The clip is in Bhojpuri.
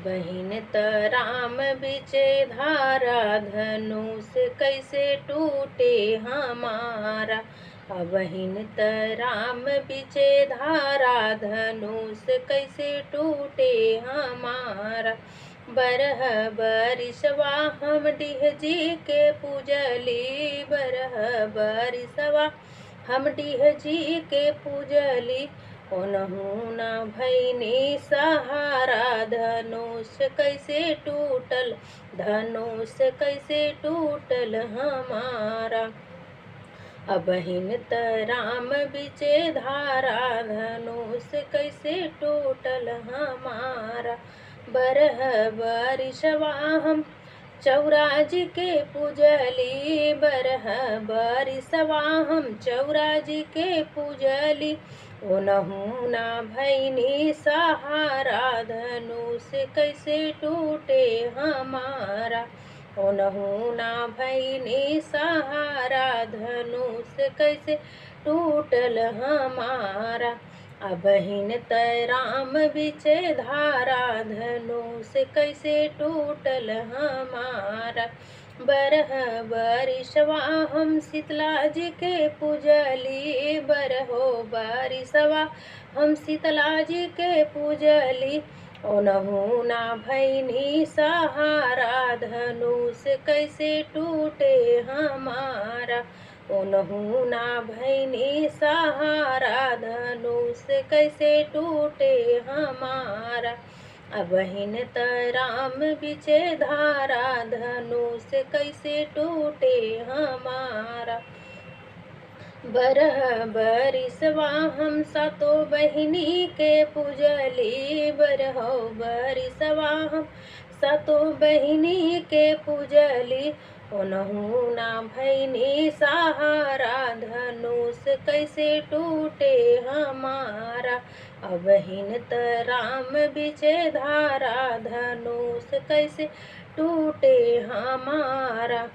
बहिन त राम बिचे धारा, धनुष कैसे टूटे हमारा। बहिन त राम बिचे धारा, धनुष कैसे टूटे हमारा। बरह बरिसवा हम डिह जी के पूजली, बरह बरिसवा हम डिह जी के पूजली। ओनहु न भैनी सहारा, धनुष कैसे टूटल, धनुष कैसे टूटल हमारा। बहिन त राम बिचे धारा, धनुष कैसे टूटल हमारा। बरह बरिसवा हम चौराजी के पूजली, बरह बरिसवा हम चौराजी के पूजली। ओनहु ना भैनी सहारा, धनुष कैसे टूटे हमारा। ओनहु ना भैनी सहारा, धनुष कैसे टूटल हमारा। बहिन त राम बिचे धारा, धनुष कैसे टूटल हमारा। बरह बरिसवा हम शीतला जी के पूजली, बरहो बरिसवा हम शीतला जी के पूजली। ओनहु ना भैनी सहारा, धनुष कैसे टूटे हमारा। ओनहु ना भैनी सहारा, धनुष कैसे टूटे हमारा। बहिन त राम बिचे धारा, धनुष कैसे टूटे हमारा। बरह बरिसवा हम सातो बहिनी के पूजली, बरहो बरिसवा हम सातो बहिनी के पूजली। ओनहु ना भैनी सहारा, धनुष कैसे टूटे हमारा। बहिन त राम बिचे धारा, धनुष कैसे टूटे हमारा।